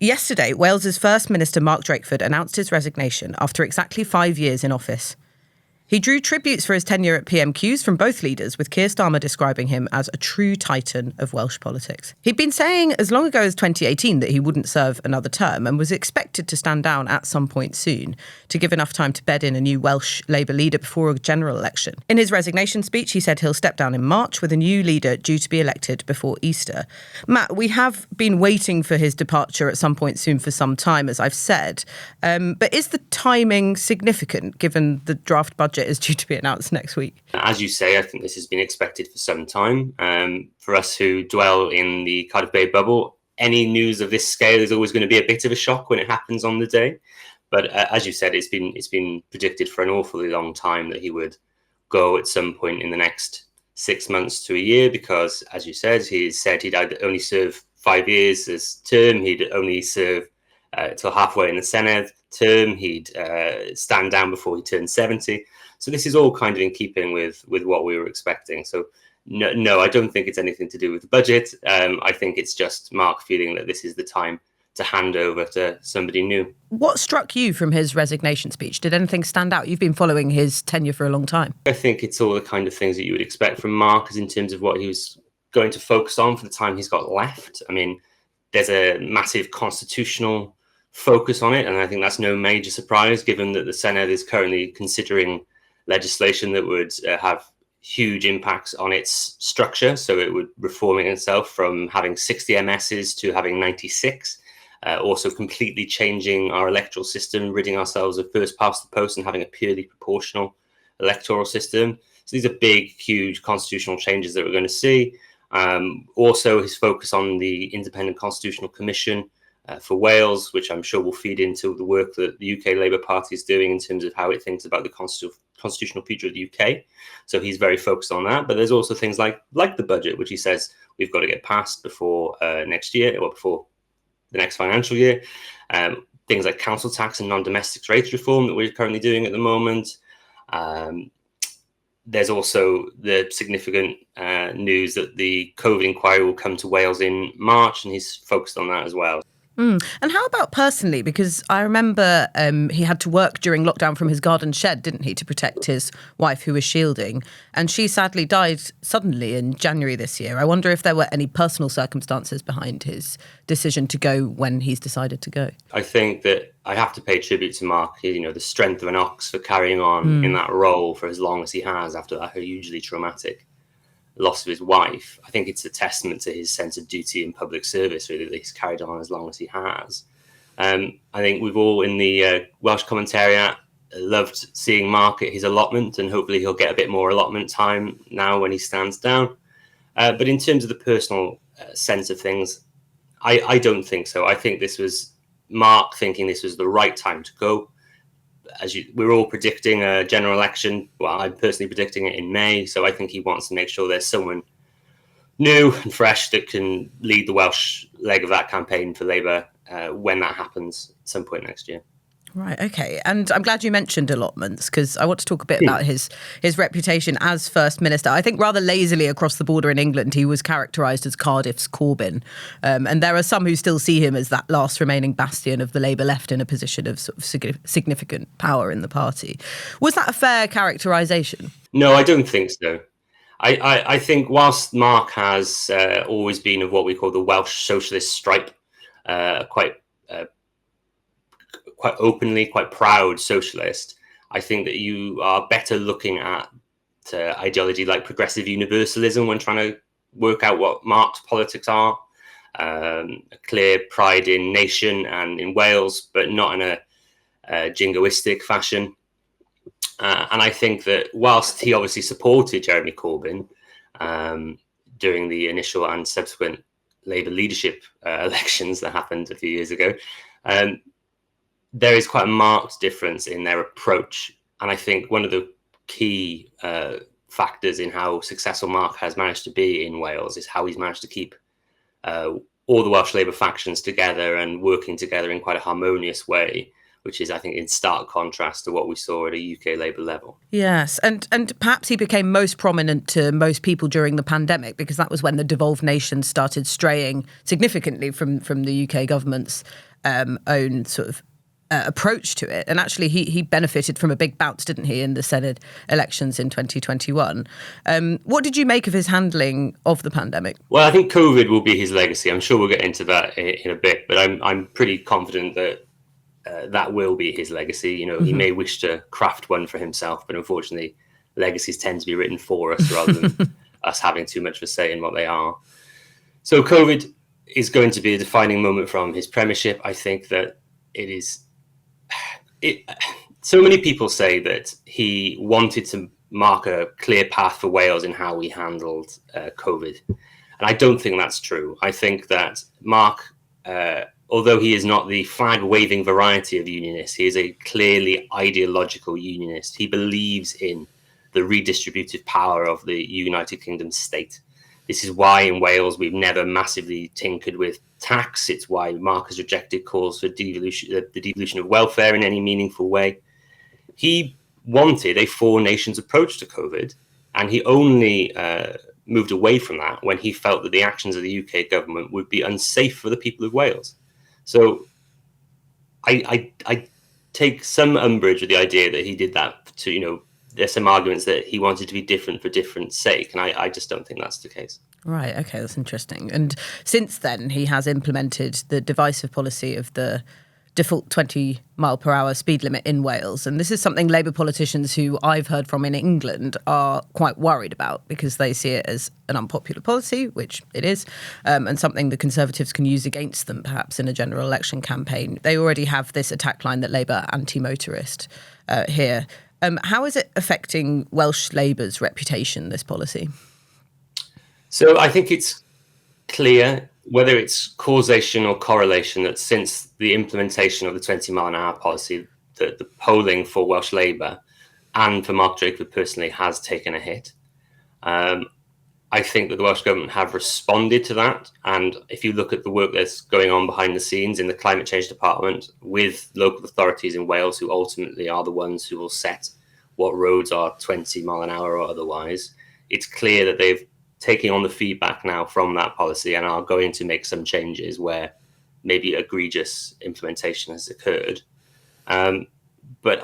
Yesterday, Wales's First Minister Mark Drakeford announced his resignation after exactly 5 years in office. He drew tributes for his tenure at PMQs from both leaders, with Keir Starmer describing him as a true titan of Welsh politics. He'd been saying as long ago as 2018 that he wouldn't serve another term and was expected to stand down at some point soon to give enough time to bed in a new Welsh Labour leader before a general election. In his resignation speech, he said he'll step down in March with a new leader due to be elected before Easter. Matt, we have been waiting for his departure at some point soon for some time, as I've said. But is the timing significant given the draft budget is due to be announced next week? As you say, I think this has been expected for some time. For us who dwell in the Cardiff Bay bubble, any news of this scale is always going to be a bit of a shock when it happens on the day. But as you said, it's been predicted for an awfully long time that he would go at some point in the next 6 months to a year, because, as you said, he'd only serve 5 years as term. He'd only serve till halfway in the Senedd term. He'd stand down before he turned 70. So this is all kind of in keeping with what we were expecting. So no, I don't think it's anything to do with the budget. I think it's just Mark feeling that this is the time to hand over to somebody new. What struck you from his resignation speech? Did anything stand out? You've been following his tenure for a long time. I think it's all the kind of things that you would expect from Mark, as in terms of what he was going to focus on for the time he's got left. I mean, there's a massive constitutional focus on it, and I think that's no major surprise, given that the Senedd is currently considering legislation that would have huge impacts on its structure. So it would reforming itself from having 60 MSs to having 96. Also completely changing our electoral system, ridding ourselves of first past the post and having a purely proportional electoral system. So these are big, huge constitutional changes that we're going to see. Also, his focus on the Independent Constitutional Commission for Wales, which I'm sure will feed into the work that the UK Labour Party is doing in terms of how it thinks about the constitutional future of the UK. So he's very focused on that. But there's also things like the budget, which he says we've got to get passed before next year, or before the next financial year. Things like council tax and non-domestics rates reform that we're currently doing at the moment. There's also the significant news that the COVID inquiry will come to Wales in March, and he's focused on that as well. And how about personally? Because I remember he had to work during lockdown from his garden shed, didn't he, to protect his wife who was shielding. And she sadly died suddenly in January this year. I wonder if there were any personal circumstances behind his decision to go when he's decided to go. I think that I have to pay tribute to Mark, the strength of an ox for carrying on in that role for as long as he has after that hugely traumatic loss of his wife. I think it's a testament to his sense of duty and public service, really, that he's carried on as long as he has. I think we've all in the Welsh commentariat loved seeing Mark at his allotment, and hopefully he'll get a bit more allotment time now when he stands down. But in terms of the personal sense of things, I don't think so. I think this was Mark thinking this was the right time to go. We're all predicting a general election. Well, I'm personally predicting it in May. So I think he wants to make sure there's someone new and fresh that can lead the Welsh leg of that campaign for Labour when that happens at some point next year. Right, OK. And I'm glad you mentioned allotments, because I want to talk a bit about his reputation as First Minister. I think rather lazily across the border in England, he was characterised as Cardiff's Corbyn. And there are some who still see him as that last remaining bastion of the Labour left in a position of sort of significant power in the party. Was that a fair characterisation? No, I don't think so. I think whilst Mark has always been of what we call the Welsh socialist stripe, quite openly, quite proud socialist, I think that you are better looking at ideology like progressive universalism when trying to work out what Mark's politics are. A clear pride in nation and in Wales, but not in a jingoistic fashion. And I think that whilst he obviously supported Jeremy Corbyn during the initial and subsequent Labour leadership elections that happened a few years ago, there is quite a marked difference in their approach. And I think one of the key factors in how successful Mark has managed to be in Wales is how he's managed to keep all the Welsh Labour factions together and working together in quite a harmonious way, which is, I think, in stark contrast to what we saw at a UK Labour level. Yes, and perhaps he became most prominent to most people during the pandemic, because that was when the devolved nation started straying significantly from the UK government's own sort of approach to it. And actually, he benefited from a big bounce, didn't he, in the Senate elections in 2021. What did you make of his handling of the pandemic? Well, I think COVID will be his legacy. I'm sure we'll get into that in a bit, but I'm pretty confident that that will be his legacy. You know, he may wish to craft one for himself, but unfortunately, legacies tend to be written for us rather than us having too much of a say in what they are. So COVID is going to be a defining moment from his premiership. I think that so many people say that he wanted to mark a clear path for Wales in how we handled COVID. And I don't think that's true. I think that Mark, although he is not the flag-waving variety of unionist, he is a clearly ideological unionist. He believes in the redistributive power of the United Kingdom state. This is why in Wales we've never massively tinkered with tax. It's why Mark has rejected calls for the devolution of welfare in any meaningful way. He wanted a four-nations approach to COVID, and he only moved away from that when he felt that the actions of the UK government would be unsafe for the people of Wales. So I take some umbrage with the idea that he did that to, you know, there's some arguments that he wanted to be different for different sake, and I just don't think that's the case. Right, okay, that's interesting. And since then, he has implemented the divisive policy of the default 20 mile per hour speed limit in Wales. And this is something Labour politicians who I've heard from in England are quite worried about, because they see it as an unpopular policy, which it is, and something the Conservatives can use against them, perhaps in a general election campaign. They already have this attack line that Labour anti-motorist here. How is it affecting Welsh Labour's reputation, this policy? So I think it's clear, whether it's causation or correlation, that since the implementation of the 20 mile an hour policy, the polling for Welsh Labour and for Mark Drakeford personally has taken a hit. I think that the Welsh Government have responded to that. And if you look at the work that's going on behind the scenes in the Climate Change Department with local authorities in Wales, who ultimately are the ones who will set what roads are 20 mile an hour or otherwise, it's clear that they've taken on the feedback now from that policy and are going to make some changes where maybe egregious implementation has occurred. But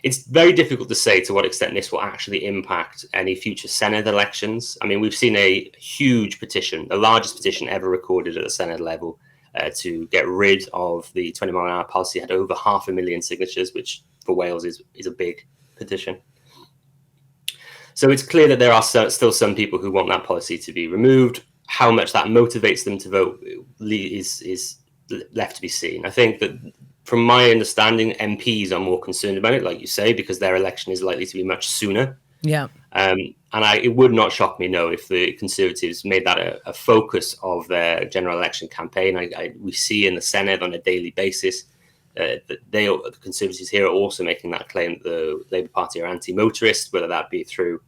it's very difficult to say to what extent this will actually impact any future Senedd elections. I mean, we've seen a huge petition, the largest petition ever recorded at the Senedd level, to get rid of the 20 mile an hour policy. It had over 500,000 signatures, which for Wales is a big petition. So it's clear that there are still some people who want that policy to be removed. How much that motivates them to vote is left to be seen. I think that from my understanding, MPs are more concerned about it, like you say, because their election is likely to be much sooner. Yeah. It would not shock me, no, if the Conservatives made that a focus of their general election campaign. We see in the Senedd on a daily basis that the Conservatives here are also making that claim that the Labour Party are anti-motorist, whether that be through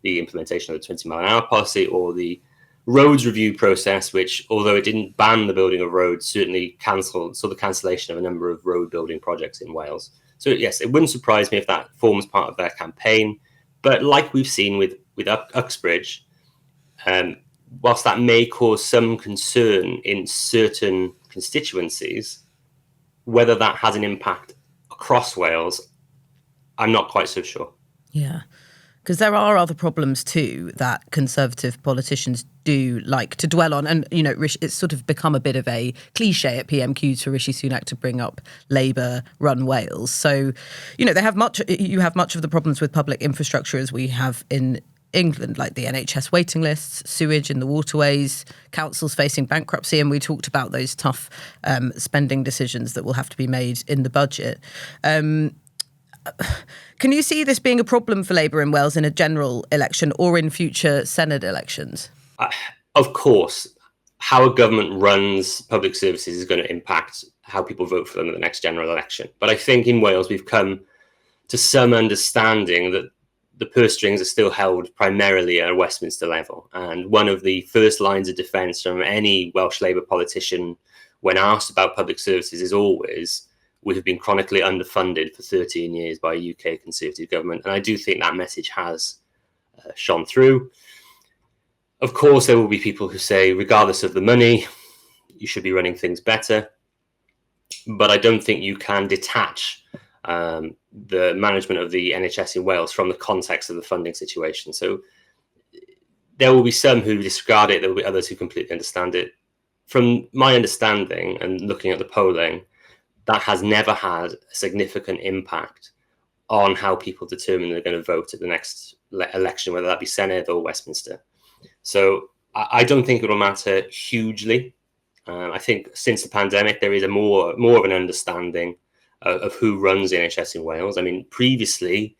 the implementation of the 20 mile an hour policy or the roads review process, which, although it didn't ban the building of roads, certainly saw the cancellation of a number of road building projects in Wales. So yes, it wouldn't surprise me if that forms part of their campaign. But like we've seen with Uxbridge, whilst that may cause some concern in certain constituencies, whether that has an impact across Wales, I'm not quite so sure. Yeah. Because there are other problems too that Conservative politicians do like to dwell on. And, you know, it's sort of become a bit of a cliche at PMQs for Rishi Sunak to bring up Labour-run Wales. So, you know, you have much of the problems with public infrastructure as we have in England, like the NHS waiting lists, sewage in the waterways, councils facing bankruptcy. And we talked about those tough spending decisions that will have to be made in the budget. Can you see this being a problem for Labour in Wales in a general election or in future Senedd elections? Of course, how a government runs public services is going to impact how people vote for them in the next general election. But I think in Wales we've come to some understanding that the purse strings are still held primarily at a Westminster level. And one of the first lines of defence from any Welsh Labour politician when asked about public services is always, we have been chronically underfunded for 13 years by a UK Conservative government. And I do think that message has shone through. Of course, there will be people who say, regardless of the money, you should be running things better. But I don't think you can detach the management of the NHS in Wales from the context of the funding situation. So there will be some who disregard it. There will be others who completely understand it. From my understanding and looking at the polling, that has never had a significant impact on how people determine they're going to vote at the next election, whether that be Senedd or Westminster. So I don't think it'll matter hugely. I think since the pandemic, there is a more of an understanding of who runs the NHS in Wales. I mean, previously,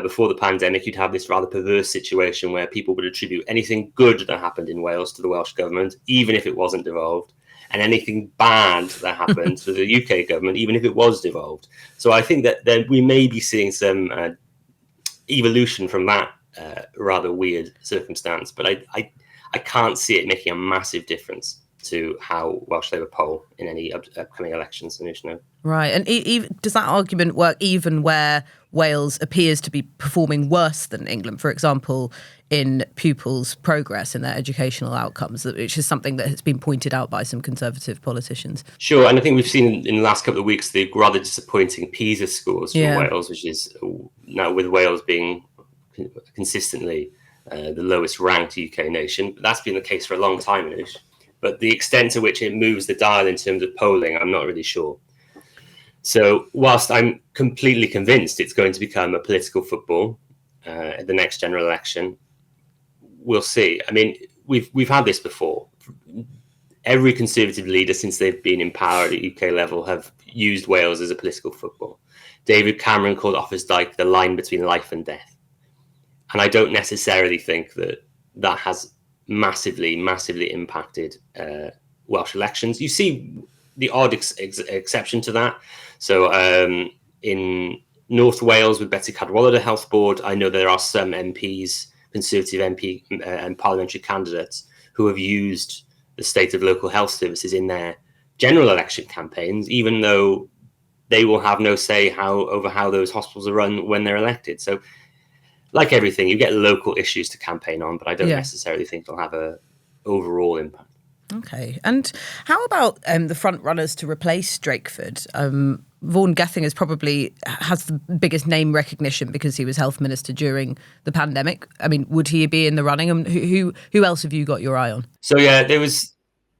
before the pandemic, you'd have this rather perverse situation where people would attribute anything good that happened in Wales to the Welsh government, even if it wasn't devolved, and anything bad that happened to the UK government, even if it was devolved. So I think that we may be seeing some evolution from that rather weird circumstance, but I can't see it making a massive difference to how Welsh Labour poll in any upcoming elections. No. Right. And does that argument work even where Wales appears to be performing worse than England, for example, in pupils' progress in their educational outcomes, which is something that has been pointed out by some Conservative politicians? Sure. And I think we've seen in the last couple of weeks the rather disappointing PISA scores from Wales, which is now with Wales being consistently the lowest ranked UK nation. But that's been the case for a long time, Anoosh. But the extent to which it moves the dial in terms of polling, I'm not really sure. So whilst I'm completely convinced it's going to become a political football at the next general election, we'll see. I mean, we've had this before. Every Conservative leader since they've been in power at the UK level have used Wales as a political football. David Cameron called Offa's Dyke the line between life and death. And I don't necessarily think that has massively impacted Welsh elections. You see the odd exception to that. So in North Wales with Betty Cadwallader Health Board, I know there are some MPs, Conservative MP and parliamentary candidates, who have used the state of local health services in their general election campaigns, even though they will have no say over how those hospitals are run when they're elected. So like everything, you get local issues to campaign on, but I don't necessarily think it'll have a overall impact. Okay. And how about the front runners to replace Drakeford? Vaughan Gething probably has the biggest name recognition because he was health minister during the pandemic. I mean, would he be in the running? And who else have you got your eye on? So, there was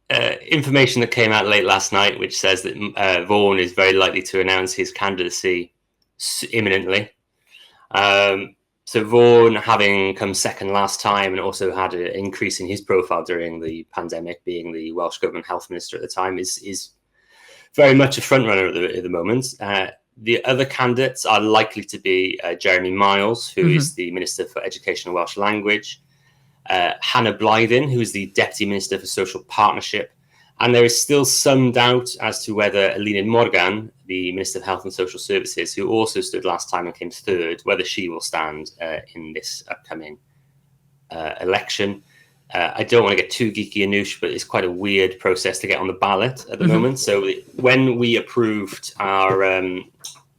information that came out late last night, which says that Vaughan is very likely to announce his candidacy imminently. So Vaughan, having come second last time and also had an increase in his profile during the pandemic, being the Welsh Government Health Minister at the time, is very much a frontrunner at the moment. The other candidates are likely to be Jeremy Miles, who is the Minister for Education and Welsh Language, Hannah Blythen, who is the Deputy Minister for Social Partnership, and there is still some doubt as to whether Eluned Morgan, the Minister of Health and Social Services, who also stood last time and came third, whether she will stand in this upcoming election. I don't want to get too geeky, Anoosh, but it's quite a weird process to get on the ballot at the moment. So when we approved our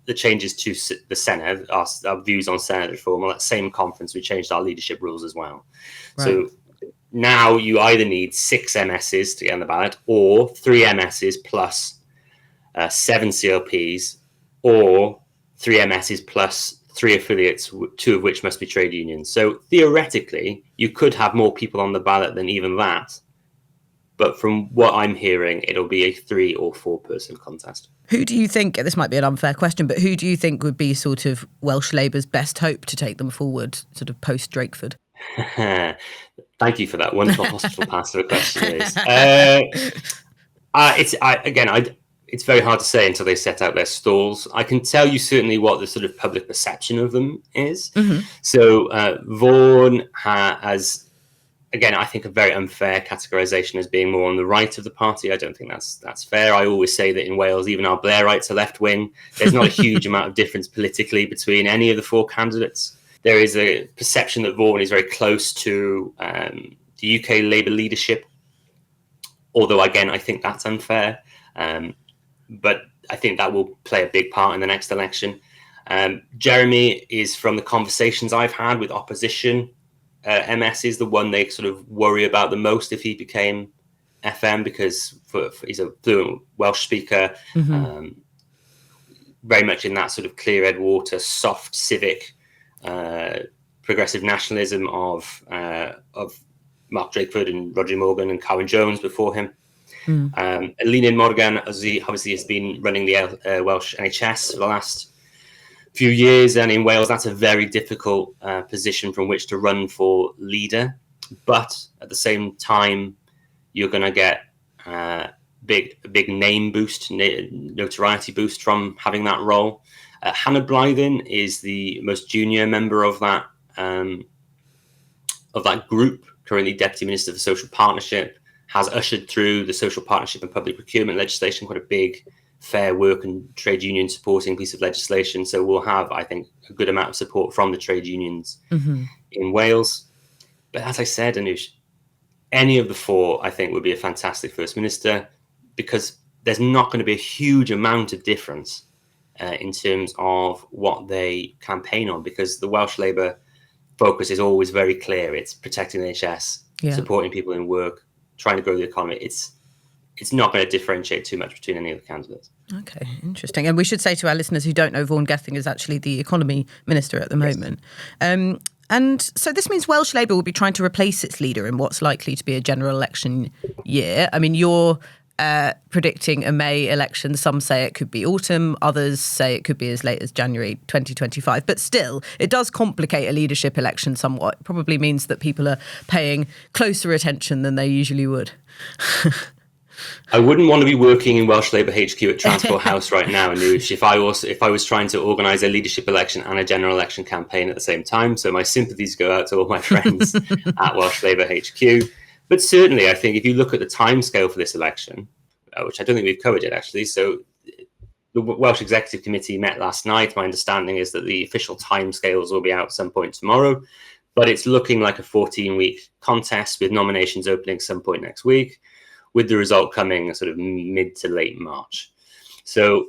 the changes to the Senedd, our views on Senedd reform, on that same conference, we changed our leadership rules as well. Right. So now you either need 6 MSs to get on the ballot, or 3 MSs plus 7 CLPs, or 3 MSs plus 3 affiliates, 2 of which must be trade unions. So theoretically, you could have more people on the ballot than even that. But from what I'm hearing, it'll be a 3 or 4 person contest. Who do you think, this might be an unfair question, but who do you think would be sort of Welsh Labour's best hope to take them forward, sort of post-Drakeford? Thank you for that wonderful hospital pass of a question. It's very hard to say until they set out their stalls. I can tell you certainly what the sort of public perception of them is. So Vaughan has, again, I think a very unfair categorisation as being more on the right of the party. I don't think that's fair. I always say that in Wales, even our Blairites are left wing. There's not a huge amount of difference politically between any of the 4 candidates. There is a perception that Vaughan is very close to the UK Labour leadership, although, again, I think that's unfair. But I think that will play a big part in the next election. Jeremy is, from the conversations I've had with opposition MS, is the one they sort of worry about the most if he became FM, because he's a fluent Welsh speaker, very much in that sort of clear-ed water, soft civic, progressive nationalism of Mark Drakeford and Roger Morgan and Cowan Jones before him. Eluned Morgan obviously has been running the Welsh NHS for the last few years, and in Wales that's a very difficult position from which to run for leader. But at the same time, you're going to get a big name boost, notoriety boost from having that role. Hannah Blythen is the most junior member of that group, currently Deputy Minister for Social Partnership, has ushered through the social partnership and public procurement legislation, quite a big Fair Work and trade union supporting piece of legislation. So we'll have, I think, a good amount of support from the trade unions in Wales. But as I said, Anoosh, any of the four, I think, would be a fantastic First Minister, because there's not going to be a huge amount of difference in terms of what they campaign on, because the Welsh Labour focus is always very clear. It's protecting the NHS, supporting people in work, trying to grow the economy. It's not going to differentiate too much between any of the candidates. Okay, interesting. And we should say to our listeners who don't know, Vaughan Gething is actually the economy minister at the moment. And so this means Welsh Labour will be trying to replace its leader in what's likely to be a general election year. I mean, you're predicting a May election. Some say it could be autumn. Others say it could be as late as January 2025. But still, it does complicate a leadership election somewhat. It probably means that people are paying closer attention than they usually would. I wouldn't want to be working in Welsh Labour HQ at Transport House right now, Anoosh, if I was trying to organise a leadership election and a general election campaign at the same time. So my sympathies go out to all my friends at Welsh Labour HQ. But certainly, I think if you look at the timescale for this election, which I don't think we've covered yet, actually. So the Welsh Executive Committee met last night. My understanding is that the official timescales will be out some point tomorrow. But it's looking like a 14-week contest with nominations opening some point next week, with the result coming sort of mid to late March. So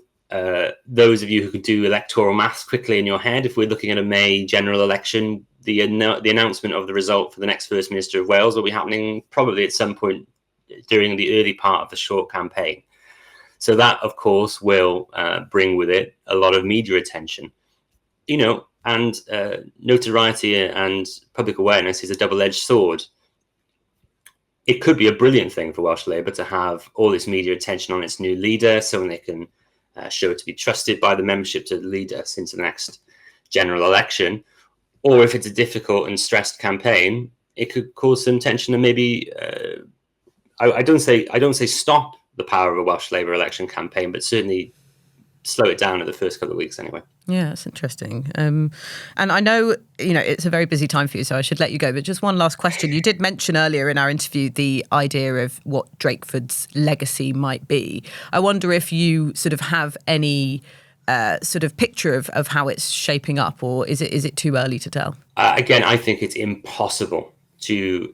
those of you who can do electoral maths quickly in your head, if we're looking at a May general election, the announcement of the result for the next First Minister of Wales will be happening probably at some point during the early part of the short campaign. So that, of course, will bring with it a lot of media attention. And notoriety and public awareness is a double-edged sword. It could be a brilliant thing for Welsh Labour to have all this media attention on its new leader, so they can show it to be trusted by the membership to lead us into the next general election. Or if it's a difficult and stressed campaign, it could cause some tension and maybe I don't say stop the power of a Welsh Labour election campaign, but certainly slow it down at the first couple of weeks anyway. Yeah, that's interesting. And I know, it's a very busy time for you, so I should let you go. But just one last question. You did mention earlier in our interview the idea of what Drakeford's legacy might be. I wonder if you sort of have any sort of picture of how it's shaping up, or is it too early to tell? Again, I think it's impossible to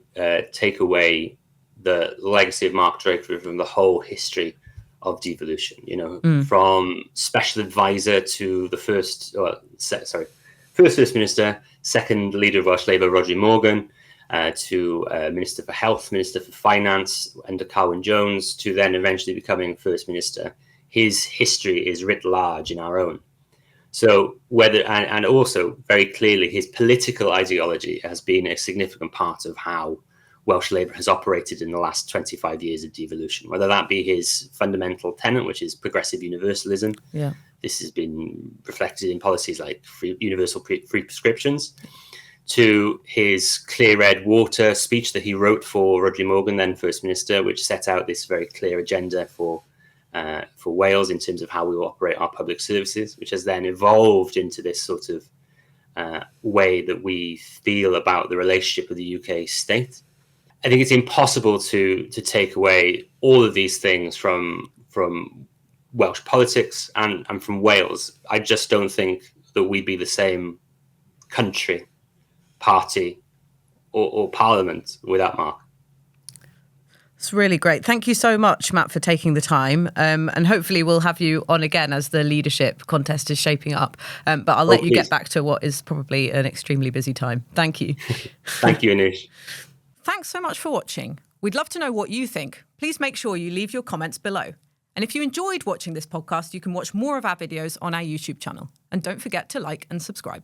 take away the legacy of Mark Drakeford from the whole history of devolution, from special advisor to the first First Minister, second leader of Welsh Labour, Roger Morgan, to Minister for Health, Minister for Finance under Cowan Jones, to then eventually becoming First Minister. His history is writ large in our own. So and also very clearly his political ideology has been a significant part of how Welsh Labour has operated in the last 25 years of devolution, whether that be his fundamental tenet, which is progressive universalism. Yeah. This has been reflected in policies like universal free prescriptions, to his clear-ed water speech that he wrote for Roger Morgan, then First Minister, which set out this very clear agenda for Wales in terms of how we will operate our public services, which has then evolved into this sort of way that we feel about the relationship with the UK state. I think it's impossible to take away all of these things from Welsh politics and from Wales. I just don't think that we'd be the same country, party, or parliament without Mark. It's really great. Thank you so much, Matt, for taking the time. And hopefully we'll have you on again as the leadership contest is shaping up. But I'll let you get back to what is probably an extremely busy time. Thank you. Thank you, Anoosh. Thanks so much for watching. We'd love to know what you think. Please make sure you leave your comments below. And if you enjoyed watching this podcast, you can watch more of our videos on our YouTube channel. And don't forget to like and subscribe.